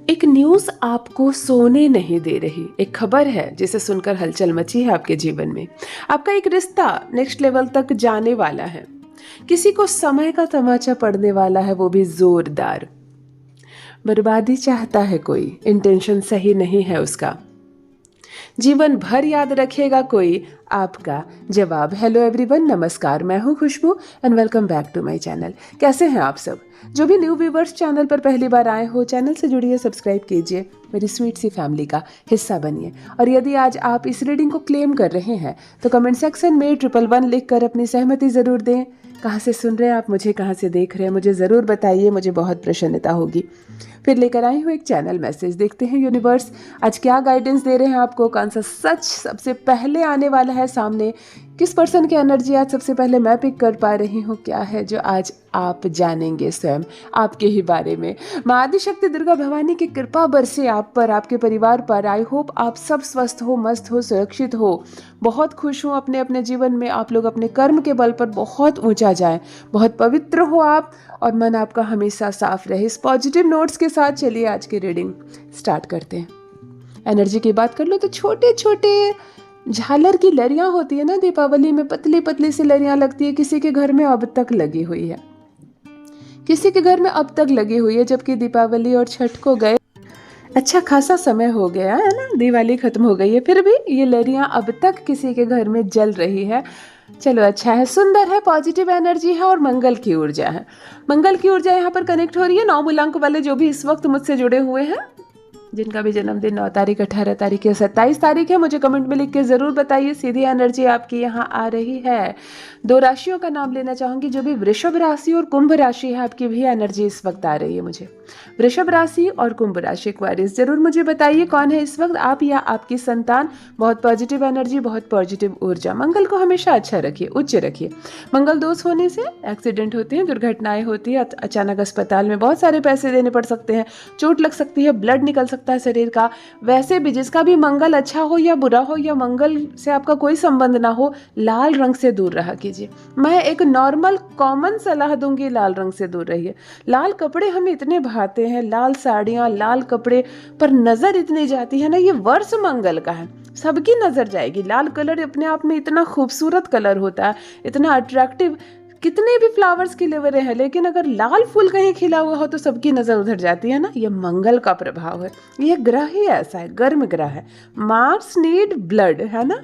एक न्यूज़ आपको सोने नहीं दे रही। एक खबर है जिसे सुनकर हलचल मची है आपके जीवन में। आपका एक रिश्ता नेक्स्ट लेवल तक जाने वाला है। किसी को समय का तमाचा पड़ने वाला है, वो भी जोरदार। बर्बादी चाहता है कोई, इंटेंशन सही नहीं है उसका। जीवन भर याद रखेगा कोई आपका जवाब। हेलो एवरीवन, नमस्कार, मैं हूं Khushbu and welcome back to my channel. कैसे हैं आप सब? जो भी न्यू व्यूवर्स चैनल पर पहली बार आए हो, चैनल से जुड़िए, सब्सक्राइब कीजिए, मेरी स्वीट सी फैमिली का हिस्सा बनिए। और यदि आज आप इस रीडिंग को क्लेम कर रहे हैं तो कमेंट सेक्शन में 111 लिख कर अपनी सहमति ज़रूर दें। कहाँ से सुन रहे हैं आप मुझे, कहाँ से देख रहे हैं, मुझे ज़रूर बताइए, मुझे बहुत प्रसन्नता होगी। फिर लेकर आई हूँ एक चैनल मैसेज। देखते हैं यूनिवर्स आज क्या गाइडेंस दे रहे हैं आपको। कौन सा सच सबसे पहले आने वाला है सामने? किस पर्सन की एनर्जी आज सबसे पहले मैं पिक कर पा रही हूँ? क्या है जो आज आप जानेंगे स्वयं आपके ही बारे में? माँ आदिशक्ति दुर्गा भवानी की कृपा बरसे आप पर, आपके परिवार पर। आई होप आप सब स्वस्थ हो, मस्त हो, सुरक्षित हो, बहुत खुश हो अपने अपने जीवन में। आप लोग अपने कर्म के बल पर बहुत ऊंचा जाएं, बहुत पवित्र हो आप, और मन आपका हमेशा साफ रहे। इस पॉजिटिव नोट्स के साथ चलिए आज की रीडिंग स्टार्ट करते हैं। एनर्जी की बात कर लो तो छोटे छोटे झालर की लड़ियाँ होती है ना दीपावली में, पतली पतली सी लड़ियाँ लगती है। किसी के घर में अब तक लगी हुई है, किसी के घर में अब तक लगी हुई है, जबकि दीपावली और छठ को गए अच्छा खासा समय हो गया है ना, दिवाली खत्म हो गई है, फिर भी ये लड़ियाँ अब तक किसी के घर में जल रही है। चलो अच्छा है, सुंदर है, पॉजिटिव एनर्जी है और मंगल की ऊर्जा है। मंगल की ऊर्जा यहाँ पर कनेक्ट हो रही है। 9 मूलांक वाले जो भी इस वक्त मुझसे जुड़े हुए हैं, जिनका भी जन्मदिन 9 तारीख, 18 तारीख या 27 तारीख है, मुझे कमेंट में लिख के ज़रूर बताइए। सीधी एनर्जी आपकी यहाँ आ रही है। 2 राशियों का नाम लेना चाहूँगी, जो भी वृषभ राशि और कुंभ राशि है, आपकी भी एनर्जी इस वक्त आ रही है मुझे। वृषभ राशि और कुंभ राशि एक्वेरियस, जरूर मुझे बताइए कौन है इस वक्त, आप या आपकी संतान। बहुत पॉजिटिव एनर्जी, बहुत पॉजिटिव ऊर्जा। मंगल को हमेशा अच्छा रखिए, उच्च रखिए। मंगल दोष होने से एक्सीडेंट होते हैं, दुर्घटनाएं होती है, अचानक अस्पताल में बहुत सारे पैसे देने पड़ सकते हैं, चोट लग सकती है, ब्लड निकल सकता है शरीर का। वैसे भी जिसका भी मंगल अच्छा हो या बुरा हो, या मंगल से आपका कोई संबंध ना हो, लाल रंग से दूर रहा कीजिए। मैं एक नॉर्मल कॉमन सलाह दूंगी, लाल रंग से दूर रहिए। लाल कपड़े हमें इतने भाते हैं, लाल साड़ियाँ, लाल कपड़े पर नजर इतनी जाती है ना, ये वर्ष मंगल का है, सबकी नजर जाएगी। लाल कलर अपने आप में इतना खूबसूरत कलर होता है, इतना अट्रैक्टिव। कितने भी फ्लावर्स खिले हुए हैं, लेकिन अगर लाल फूल कहीं खिला हुआ हो तो सबकी नजर उधर जाती है ना। ये मंगल का प्रभाव है, ये ग्रह ही ऐसा है, गर्म ग्रह है। मार्स नीड ब्लड, है ना।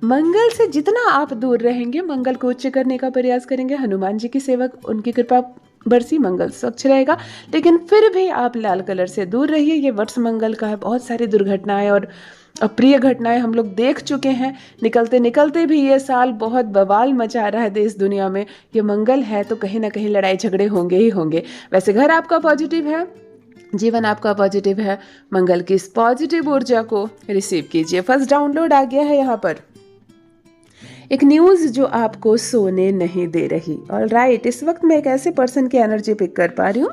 मंगल से जितना आप दूर रहेंगे, मंगल को उच्च करने का प्रयास करेंगे। हनुमान जी की सेवा, उनकी कृपा बरसी, मंगल स्वच्छ रहेगा। लेकिन फिर भी आप लाल कलर से दूर रहिए, ये वर्ष मंगल का है। बहुत सारी दुर्घटनाएं और अप्रिय घटनाएं हम लोग देख चुके हैं। निकलते निकलते भी ये साल बहुत बवाल मचा रहा है देश दुनिया में। ये मंगल है तो कहीं ना कहीं लड़ाई झगड़े होंगे ही होंगे। वैसे घर आपका पॉजिटिव है, जीवन आपका पॉजिटिव है। मंगल की इस पॉजिटिव ऊर्जा को रिसीव कीजिए। फर्स्ट डाउनलोड आ गया है यहाँ पर, एक न्यूज़ जो आपको सोने नहीं दे रही। ऑलराइट, इस वक्त मैं एक ऐसे पर्सन की एनर्जी पिक कर पा रही हूँ।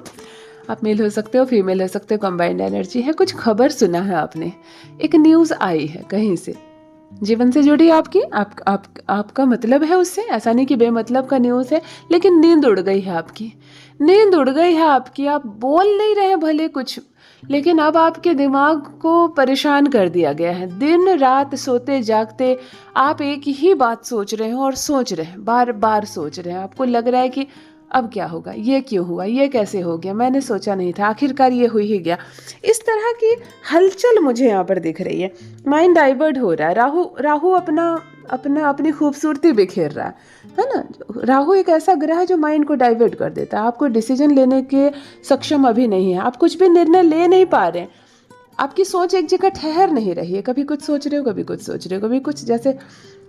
आप मेल हो सकते हो, फीमेल हो सकते हो, कंबाइंड एनर्जी है। कुछ खबर सुना है आपने, एक न्यूज़ आई है कहीं से, जीवन से जुड़ी आपकी, आपका मतलब है उससे। ऐसा नहीं कि बेमतलब का न्यूज़ है, लेकिन नींद उड़ गई है आपकी, नींद उड़ गई है आपकी। आप बोल नहीं रहे भले कुछ, लेकिन अब आपके दिमाग को परेशान कर दिया गया है। दिन रात सोते जागते आप एक ही बात सोच रहे हो, और सोच रहे हैं, बार बार सोच रहे हैं। आपको लग रहा है कि अब क्या होगा, ये क्यों हुआ, ये कैसे हो गया, मैंने सोचा नहीं था, आखिरकार ये हो ही गया। इस तरह की हलचल मुझे यहाँ पर दिख रही है। माइंड डाइवर्ट हो रहा है। राहु अपनी खूबसूरती बिखेर रहा है ना। राहु एक ऐसा ग्रह है जो माइंड को डाइवर्ट कर देता है। आपको डिसीजन लेने के सक्षम अभी नहीं है, आप कुछ भी निर्णय ले नहीं पा रहे हैं। आपकी सोच एक जगह ठहर नहीं रही है। कभी कुछ सोच रहे हो, कभी कुछ सोच रहे हो, कभी कुछ। जैसे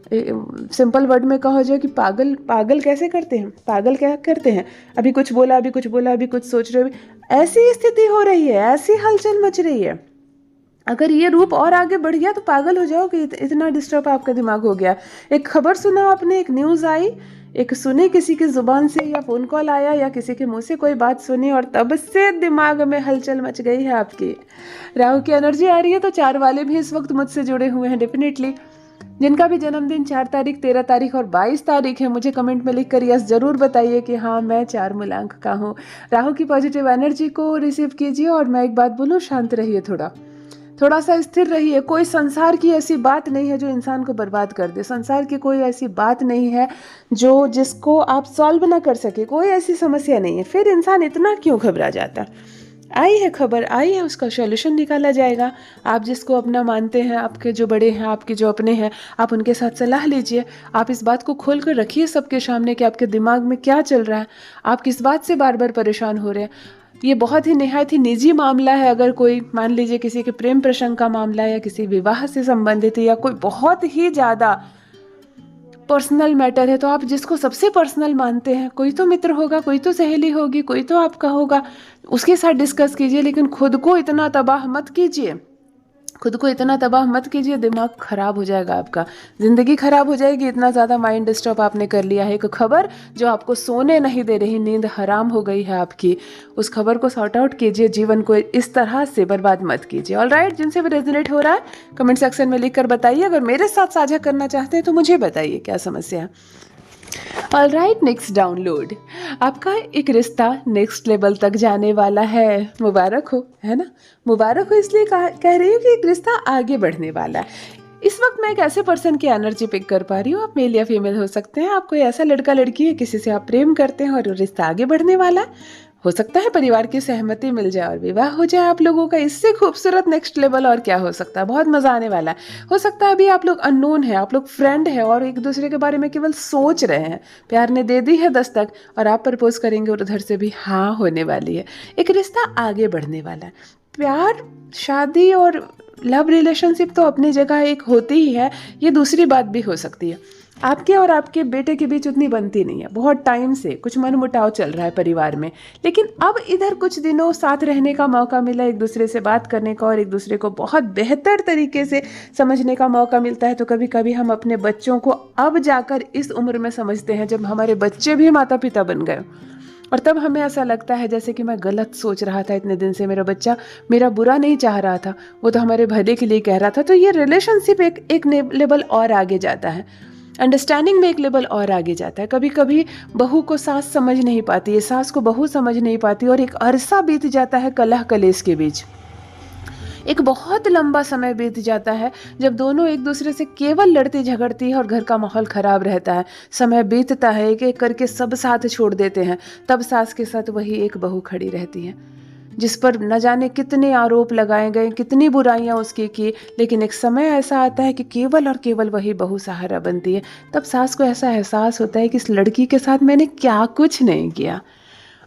सिंपल वर्ड में कहो जो कि पागल कैसे करते हैं, पागल क्या करते हैं, अभी कुछ बोला, अभी कुछ बोला, अभी कुछ सोच रहे हो। ऐसी स्थिति हो रही है, ऐसी हलचल मच रही है। अगर ये रूप और आगे बढ़ गया तो पागल हो जाओगे, इतना डिस्टर्ब आपका दिमाग हो गया। एक खबर सुना आपने, एक न्यूज़ आई, एक सुने किसी की जुबान से, या फोन कॉल आया, या किसी के मुंह से कोई बात सुनी, और तब से दिमाग में हलचल मच गई है आपकी। राहु की एनर्जी आ रही है, तो 4 वाले भी इस वक्त मुझसे जुड़े हुए हैं डेफिनेटली। जिनका भी जन्मदिन 4 तारीख, 13 तारीख और 22 तारीख है, मुझे कमेंट में लिख कर यस ज़रूर बताइए कि हाँ मैं 4 मूलांक का हूँ। राहु की पॉजिटिव एनर्जी को रिसीव कीजिए और मैं एक बात बोलूँ, शांत रहिए, थोड़ा सा स्थिर रहिए। कोई संसार की ऐसी बात नहीं है जो इंसान को बर्बाद कर दे। संसार की कोई ऐसी बात नहीं है जिसको आप सॉल्व ना कर सके। कोई ऐसी समस्या नहीं है, फिर इंसान इतना क्यों घबरा जाता। आई है खबर, आई है, उसका सॉल्यूशन निकाला जाएगा। आप जिसको अपना मानते हैं, आपके जो बड़े हैं, आपके जो अपने हैं, आप उनके साथ सलाह लीजिए। आप इस बात को खोल कर रखिए सबके सामने कि आपके दिमाग में क्या चल रहा है, आप किस बात से बार बार परेशान हो रहे हैं। ये बहुत ही निहायत ही निजी मामला है। अगर कोई मान लीजिए किसी के प्रेम प्रसंग का मामला है या किसी विवाह से संबंधित है या कोई बहुत ही ज़्यादा पर्सनल मैटर है, तो आप जिसको सबसे पर्सनल मानते हैं, कोई तो मित्र होगा, कोई तो सहेली होगी, कोई तो आपका होगा, उसके साथ डिस्कस कीजिए। लेकिन खुद को इतना तबाह मत कीजिए, दिमाग खराब हो जाएगा, आपका ज़िंदगी खराब हो जाएगी। इतना ज़्यादा माइंड डिस्टर्ब आपने कर लिया है। एक खबर जो आपको सोने नहीं दे रही, नींद हराम हो गई है आपकी, उस खबर को सॉर्ट आउट कीजिए। जीवन को इस तरह से बर्बाद मत कीजिए। ऑलराइट, जिनसे भी रेजोनेट हो रहा है कमेंट सेक्शन में लिख कर बताइए। अगर मेरे साथ साझा करना चाहते हैं तो मुझे बताइए क्या समस्या है। ऑलराइट, नेक्स्ट डाउनलोड, आपका एक रिश्ता नेक्स्ट लेवल तक जाने वाला है। मुबारक हो, है ना, मुबारक हो। इसलिए कह रही हूँ कि एक रिश्ता आगे बढ़ने वाला है। इस वक्त मैं एक ऐसे पर्सन की एनर्जी पिक कर पा रही हूँ, आप मेल या फीमेल हो सकते हैं। आप कोई ऐसा लड़का लड़की है, किसी से आप प्रेम करते हैं और रिश्ता आगे बढ़ने वाला है। हो सकता है परिवार की सहमति मिल जाए और विवाह हो जाए आप लोगों का। इससे खूबसूरत नेक्स्ट लेवल और क्या हो सकता है। बहुत मजा आने वाला है। हो सकता है अभी आप लोग अननोन है, आप लोग फ्रेंड है और एक दूसरे के बारे में केवल सोच रहे हैं। प्यार ने दे दी है दस्तक और आप प्रपोज करेंगे और उधर से भी हाँ होने वाली है। एक रिश्ता आगे बढ़ने वाला है। प्यार, शादी और लव रिलेशनशिप तो अपनी जगह एक होती ही है, ये दूसरी बात भी हो सकती है। आपके और आपके बेटे के बीच उतनी बनती नहीं है, बहुत टाइम से कुछ मनमुटाव चल रहा है परिवार में। लेकिन अब इधर कुछ दिनों साथ रहने का मौका मिला, एक दूसरे से बात करने का और एक दूसरे को बहुत बेहतर तरीके से समझने का मौका मिलता है। तो कभी कभी हम अपने बच्चों को अब जाकर इस उम्र में समझते हैं जब हमारे बच्चे भी माता पिता बन गए, और तब हमें ऐसा लगता है जैसे कि मैं गलत सोच रहा था इतने दिन से, मेरा बच्चा मेरा बुरा नहीं चाह रहा था, वो तो हमारे भले के लिए कह रहा था। तो ये रिलेशनशिप एक लेवल और आगे जाता है, अंडरस्टैंडिंग में एक लेवल और आगे जाता है। कभी कभी बहू को सास समझ नहीं पाती है, सास को बहू समझ नहीं पाती और एक अरसा बीत जाता है कलह कलेश के बीच। एक बहुत लंबा समय बीत जाता है जब दोनों एक दूसरे से केवल लड़ती झगड़ती है और घर का माहौल खराब रहता है। समय बीतता है, एक एक करके सब साथ छोड़ देते हैं, तब सास के साथ वही एक बहू खड़ी रहती है जिस पर न जाने कितने आरोप लगाए गए, कितनी बुराइयां उसकी की। लेकिन एक समय ऐसा आता है कि केवल और केवल वही बहू सहारा बनती है। तब सास को ऐसा एहसास होता है कि इस लड़की के साथ मैंने क्या कुछ नहीं किया,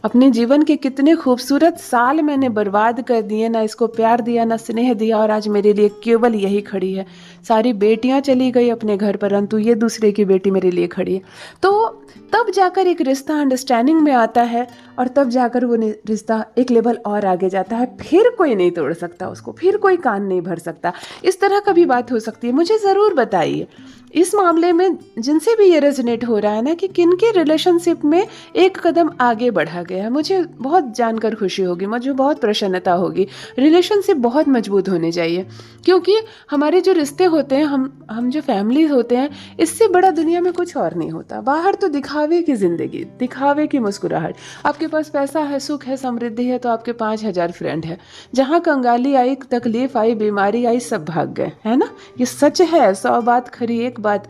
अपने जीवन के कितने खूबसूरत साल मैंने बर्बाद कर दिए, ना इसको प्यार दिया ना स्नेह दिया, और आज मेरे लिए केवल यही खड़ी है। सारी बेटियां चली गई अपने घर, परंतु ये दूसरे की बेटी मेरे लिए खड़ी है। तो तब जाकर एक रिश्ता अंडरस्टैंडिंग में आता है और तब जाकर वो रिश्ता एक लेवल और आगे जाता है। फिर कोई नहीं तोड़ सकता उसको, फिर कोई कान नहीं भर सकता। इस तरह का भी बात हो सकती है। मुझे ज़रूर बताइए इस मामले में जिनसे भी ये रेजोनेट हो रहा है ना कि किनके रिलेशनशिप में एक कदम आगे बढ़ा गया है। मुझे बहुत जानकर खुशी होगी, मुझे बहुत प्रसन्नता होगी। रिलेशनशिप बहुत मजबूत होने चाहिए, क्योंकि हमारे जो रिश्ते होते हैं, हम जो फैमिली होते हैं, इससे बड़ा दुनिया में कुछ और नहीं होता। बाहर तो दिखावे की ज़िंदगी, दिखावे की मुस्कुराहट। आपके पास पैसा है, सुख है, समृद्धि है, तो आपके 5000 फ्रेंड है। जहाँ कंगाली आई, तकलीफ आई, बीमारी आई, सब भाग गए, है ना। ये सच है, 100 बात खरी एक बात,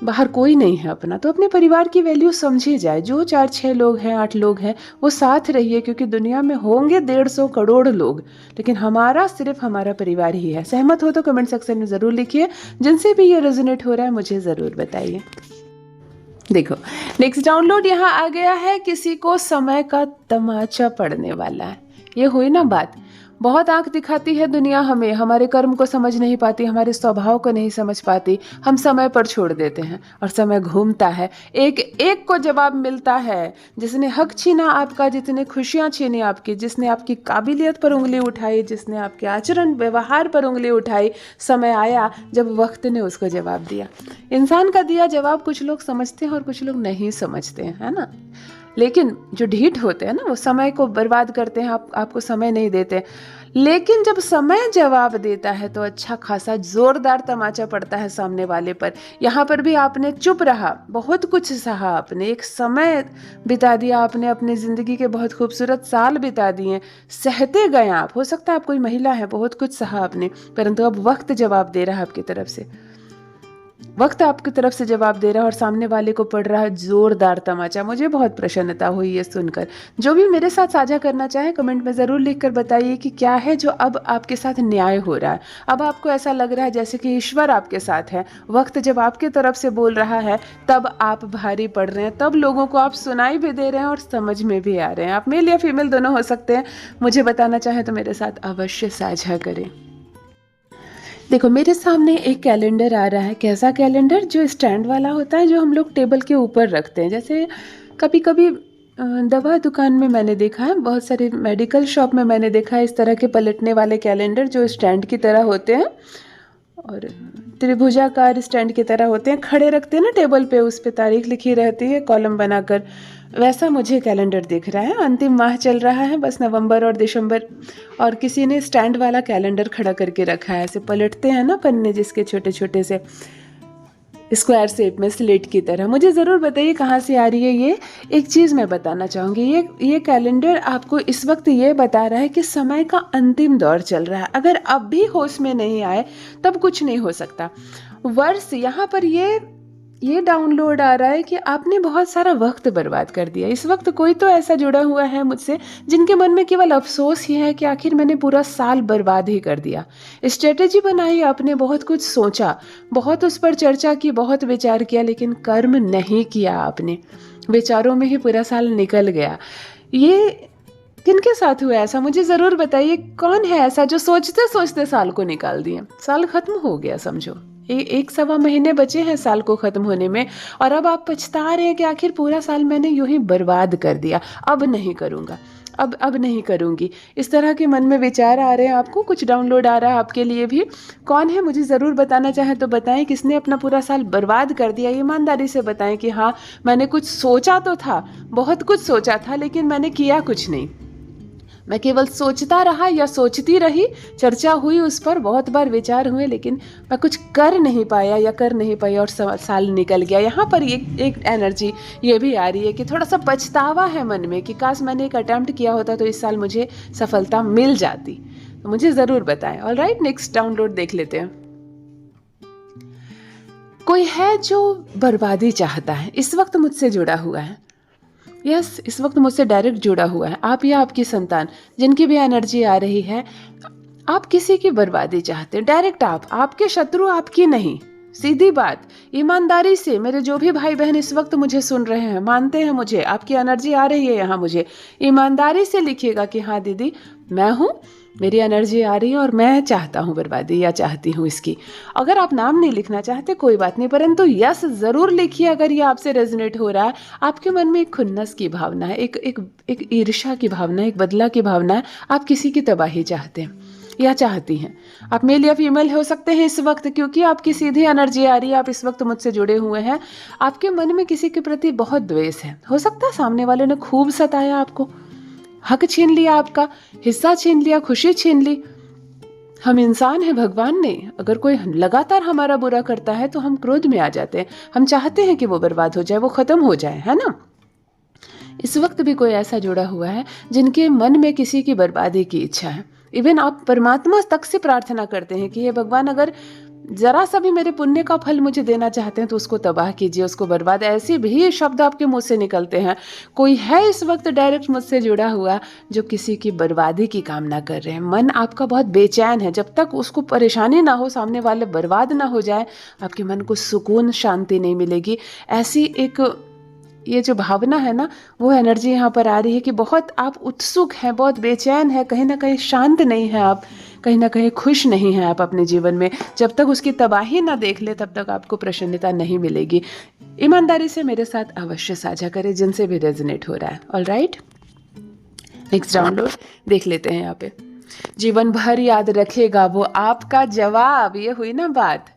बाहर कोई नहीं है अपना। तो अपने परिवार की वैल्यू समझी जाए। जो 4-6 लोग हैं, 8 लोग हैं, वो साथ रहिए, क्योंकि दुनिया में होंगे 150 करोड़ लोग, लेकिन हमारा सिर्फ हमारा परिवार ही है। सहमत हो तो कमेंट सेक्शन में ज़रूर लिखिए। जिनसे भी ये रेजोनेट हो रहा है मुझे ज़रूर बताइए। देखो, नेक्स्ट डाउनलोड यहाँ आ गया है। किसी को समय का तमाचा पड़ने वाला है। ये हुई ना बात। बहुत आंख दिखाती है दुनिया हमें, हमारे कर्म को समझ नहीं पाती, हमारे स्वभाव को नहीं समझ पाती। हम समय पर छोड़ देते हैं और समय घूमता है, एक एक को जवाब मिलता है। जिसने हक छीना आपका, जितने खुशियां छीनी आपकी, जिसने आपकी काबिलियत पर उंगली उठाई, जिसने आपके आचरण व्यवहार पर उंगली उठाई, समय आया जब वक्त ने उसको जवाब दिया। इंसान का दिया जवाब कुछ लोग समझते हैं और कुछ लोग नहीं समझते हैं, है ना। लेकिन जो ढीठ होते हैं ना, वो समय को बर्बाद करते हैं, आपको समय नहीं देते। लेकिन जब समय जवाब देता है तो अच्छा खासा जोरदार तमाचा पड़ता है सामने वाले पर। यहाँ पर भी आपने चुप रहा, बहुत कुछ सहा, आपने एक समय बिता दिया, आपने अपनी ज़िंदगी के बहुत खूबसूरत साल बिता दिए, सहते गए आप। हो सकता है आप कोई महिला है, बहुत कुछ सहा आपने, परंतु अब वक्त जवाब दे रहा है आपकी तरफ से, वक्त आपकी तरफ से जवाब दे रहा है और सामने वाले को पड़ रहा है जोरदार तमाचा। मुझे बहुत प्रसन्नता हुई ये सुनकर। जो भी मेरे साथ साझा करना चाहे कमेंट में ज़रूर लिखकर बताइए कि क्या है जो अब आपके साथ न्याय हो रहा है। अब आपको ऐसा लग रहा है जैसे कि ईश्वर आपके साथ है, वक्त जब आपके तरफ से बोल रहा है तब आप भारी पड़ रहे हैं, तब लोगों को आप सुनाई भी दे रहे हैं और समझ में भी आ रहे हैं। आप मेल या फीमेल दोनों हो सकते हैं। मुझे बताना चाहें तो मेरे साथ अवश्य साझा करें। देखो मेरे सामने एक कैलेंडर आ रहा है। कैसा कैलेंडर? जो स्टैंड वाला होता है, जो हम लोग टेबल के ऊपर रखते हैं। जैसे कभी कभी दवा दुकान में मैंने देखा है, बहुत सारे मेडिकल शॉप में मैंने देखा है इस तरह के पलटने वाले कैलेंडर जो स्टैंड की तरह होते हैं और त्रिभुजाकार स्टैंड की तरह होते हैं, खड़े रखते हैं ना टेबल पे, उस पे तारीख लिखी रहती है कॉलम बनाकर। वैसा मुझे कैलेंडर दिख रहा है। अंतिम माह चल रहा है, बस नवंबर और दिसंबर, और किसी ने स्टैंड वाला कैलेंडर खड़ा करके रखा है। ऐसे पलटते हैं ना पन्ने, जिसके छोटे छोटे से स्क्वायर शेप में, स्लेट की तरह। मुझे ज़रूर बताइए कहाँ से आ रही है ये। एक चीज़ मैं बताना चाहूँगी, ये कैलेंडर आपको इस वक्त ये बता रहा है कि समय का अंतिम दौर चल रहा है। अगर अब भी होश में नहीं आए तब कुछ नहीं हो सकता। वर्ष यहाँ पर ये डाउनलोड आ रहा है कि आपने बहुत सारा वक्त बर्बाद कर दिया। इस वक्त कोई तो ऐसा जुड़ा हुआ है मुझसे जिनके मन में केवल अफसोस ही है कि आखिर मैंने पूरा साल बर्बाद ही कर दिया। स्ट्रेटेजी बनाई आपने, बहुत कुछ सोचा, बहुत उस पर चर्चा की, बहुत विचार किया, लेकिन कर्म नहीं किया आपने। विचारों में ही पूरा साल निकल गया। ये किनके साथ हुआ ऐसा? मुझे ज़रूर बताइए। कौन है ऐसा जो सोचते सोचते साल को निकाल दिए? साल खत्म हो गया समझो, एक सवा महीने बचे हैं साल को ख़त्म होने में, और अब आप पछता रहे हैं कि आखिर पूरा साल मैंने यूं ही बर्बाद कर दिया, अब नहीं करूँगा, अब नहीं करूँगी। इस तरह के मन में विचार आ रहे हैं आपको। कुछ डाउनलोड आ रहा है आपके लिए भी। कौन है मुझे ज़रूर बताना चाहें तो बताएं, किसने अपना पूरा साल बर्बाद कर दिया। ईमानदारी से बताएं कि हाँ, मैंने कुछ सोचा तो था, बहुत कुछ सोचा था, लेकिन मैंने किया कुछ नहीं। मैं केवल सोचता रहा या सोचती रही, चर्चा हुई उस पर, बहुत बार विचार हुए, लेकिन मैं कुछ कर नहीं पाया या कर नहीं पाई और साल निकल गया। यहाँ पर एक एनर्जी ये भी आ रही है कि थोड़ा सा पछतावा है मन में कि काश मैंने एक अटेम्प्ट किया होता तो इस साल मुझे सफलता मिल जाती। तो मुझे ज़रूर बताएं। ऑलराइट, नेक्स्ट डाउनलोड देख लेते हैं। कोई है जो बर्बादी चाहता है, इस वक्त मुझसे जुड़ा हुआ है। यस, इस वक्त मुझसे डायरेक्ट जुड़ा हुआ है। आप या आपकी संतान, जिनकी भी एनर्जी आ रही है, आप किसी की बर्बादी चाहते हैं। डायरेक्ट आपके शत्रु आपकी नहीं। सीधी बात, ईमानदारी से मेरे जो भी भाई बहन इस वक्त मुझे सुन रहे हैं, मानते हैं मुझे, आपकी एनर्जी आ रही है यहाँ, मुझे ईमानदारी से लिखिएगा कि हाँ दीदी, मैं हूँ, मेरी एनर्जी आ रही है और मैं चाहता हूँ बर्बादी या चाहती हूँ इसकी। अगर आप नाम नहीं लिखना चाहते कोई बात नहीं, परंतु यस ज़रूर लिखिए अगर ये आपसे रेजोनेट हो रहा है। आपके मन में एक खुन्नस की भावना है, एक ईर्ष्या की भावना है, एक बदला की भावना है। आप किसी की तबाही चाहते हैं या चाहती हैं। आप मेल या फीमेल हो सकते हैं इस वक्त, क्योंकि आपकी सीधी एनर्जी आ रही है, आप इस वक्त मुझसे जुड़े हुए हैं। आपके मन में किसी के प्रति बहुत द्वेष है। हो सकता है सामने वाले ने खूब सताया आपको, हक छीन लिया, आपका हिस्सा छीन लिया, खुशी छीन ली। हम इंसान हैं, भगवान ने। अगर कोई लगातार हमारा बुरा करता है तो हम क्रोध में आ जाते हैं, हम चाहते हैं कि वो बर्बाद हो जाए, वो ख़त्म हो जाए, है ना। इस वक्त भी कोई ऐसा जुड़ा हुआ है जिनके मन में किसी की बर्बादी की इच्छा है। इवन आप परमात्मा तक से प्रार्थना करते हैं कि हे भगवान, अगर जरा सा भी मेरे पुण्य का फल मुझे देना चाहते हैं तो उसको तबाह कीजिए, उसको बर्बाद। ऐसे भी शब्द आपके मुंह से निकलते हैं। कोई है इस वक्त डायरेक्ट मुझसे जुड़ा हुआ जो किसी की बर्बादी की कामना कर रहे हैं। मन आपका बहुत बेचैन है। जब तक उसको परेशानी ना हो, सामने वाले बर्बाद ना हो जाए, आपके मन को सुकून, शांति नहीं मिलेगी। ऐसी एक ये जो भावना है ना, वो एनर्जी यहाँ पर आ रही है कि बहुत आप उत्सुक हैं, बहुत बेचैन है, कहीं ना कहीं शांत नहीं है आप, कहीं ना कहीं खुश नहीं हैं आप अपने जीवन में। जब तक उसकी तबाही ना देख ले तब तक आपको प्रसन्नता नहीं मिलेगी। ईमानदारी से मेरे साथ अवश्य साझा करें जिनसे भी रेजोनेट हो रहा है। ऑलराइट, नेक्स्ट डाउनलोड देख लेते हैं। यहाँ पे जीवन भर याद रखेगा वो आपका जवाब, ये हुई ना बात।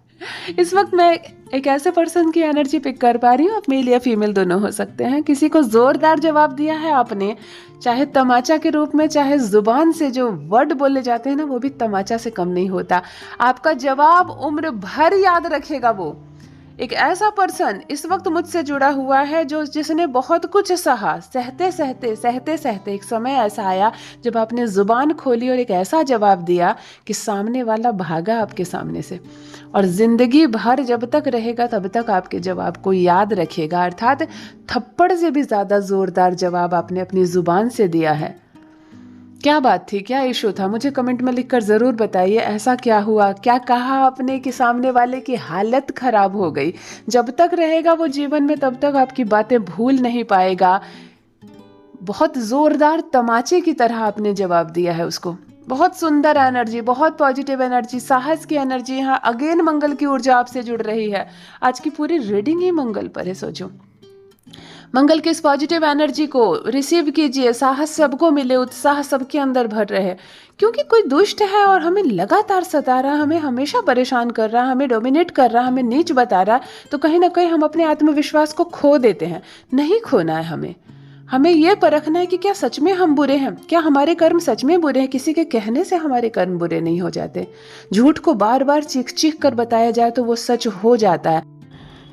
इस वक्त मैं एक ऐसे पर्सन की एनर्जी पिक कर पा रही हूँ, आप मेल या फीमेल दोनों हो सकते हैं। किसी को जोरदार जवाब दिया है आपने, चाहे तमाचा के रूप में, चाहे जुबान से जो वर्ड बोले जाते हैं ना, वो भी तमाचा से कम नहीं होता। आपका जवाब उम्र भर याद रखेगा वो। एक ऐसा पर्सन इस वक्त मुझसे जुड़ा हुआ है जो जिसने बहुत कुछ सहा, सहते सहते सहते सहते एक समय ऐसा आया जब आपने जुबान खोली और एक ऐसा जवाब दिया कि सामने वाला भागा आपके सामने से, और जिंदगी भर जब तक रहेगा तब तक आपके जवाब को याद रखेगा। अर्थात थप्पड़ से भी ज्यादा जोरदार जवाब आपने अपनी जुबान से दिया है। क्या बात थी, क्या इशू था, मुझे कमेंट में लिखकर ज़रूर बताइए। ऐसा क्या हुआ, क्या कहा आपने कि सामने वाले की हालत खराब हो गई। जब तक रहेगा वो जीवन में तब तक आपकी बातें भूल नहीं पाएगा। बहुत ज़ोरदार तमाचे की तरह आपने जवाब दिया है उसको। बहुत सुंदर एनर्जी, बहुत पॉजिटिव एनर्जी, साहस की एनर्जी। यहाँ अगेन मंगल की ऊर्जा आपसे जुड़ रही है। आज की पूरी रीडिंग ही मंगल पर है। सोचो, मंगल की इस पॉजिटिव एनर्जी को रिसीव कीजिए। साहस सबको मिले, उत्साह सबके अंदर भर रहे, क्योंकि कोई दुष्ट है और हमें लगातार सता रहा, हमें हमेशा परेशान कर रहा, हमें डोमिनेट कर रहा, हमें नीच बता रहा, तो कहीं ना कहीं हम अपने आत्मविश्वास को खो देते हैं। नहीं खोना है हमें ये परखना है कि क्या सच में हम बुरे हैं, क्या हमारे कर्म सच में बुरे हैं। किसी के कहने से हमारे कर्म बुरे नहीं हो जाते। झूठ को बार बार चीख चीख कर बताया जाए तो वो सच हो जाता है।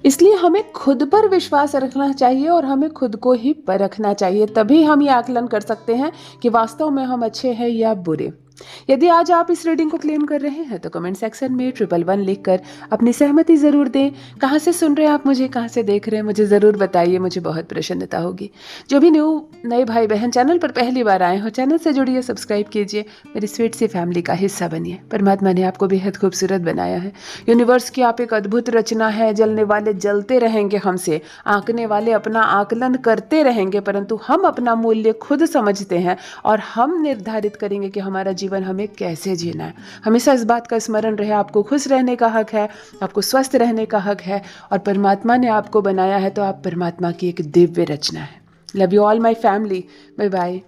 इसलिए हमें खुद पर विश्वास रखना चाहिए और हमें खुद को ही परखना चाहिए। तभी हम ये आकलन कर सकते हैं कि वास्तव में हम अच्छे हैं या बुरे। यदि आज आप इस रीडिंग को क्लेम कर रहे हैं तो कमेंट सेक्शन में 111 लिखकर अपनी सहमति ज़रूर दें। कहाँ से सुन रहे हैं आप मुझे, कहाँ से देख रहे हैं, मुझे ज़रूर बताइए, मुझे बहुत प्रसन्नता होगी। जो भी नए भाई बहन चैनल पर पहली बार आए हो, चैनल से जुड़िए, सब्सक्राइब कीजिए, मेरी स्वीट सी फैमिली का हिस्सा बनिए। परमात्मा ने आपको बेहद खूबसूरत बनाया है। यूनिवर्स की आप एक अद्भुत रचना है। जलने वाले जलते रहेंगे हमसे, आंकने वाले अपना आकलन करते रहेंगे, परंतु हम अपना मूल्य खुद समझते हैं और हम निर्धारित करेंगे कि हमारा जीवन हमें कैसे जीना है। हमेशा इस बात का स्मरण रहे, आपको खुश रहने का हक है, आपको स्वस्थ रहने का हक है, और परमात्मा ने आपको बनाया है तो आप परमात्मा की एक दिव्य रचना है। Love you all my family. Bye bye.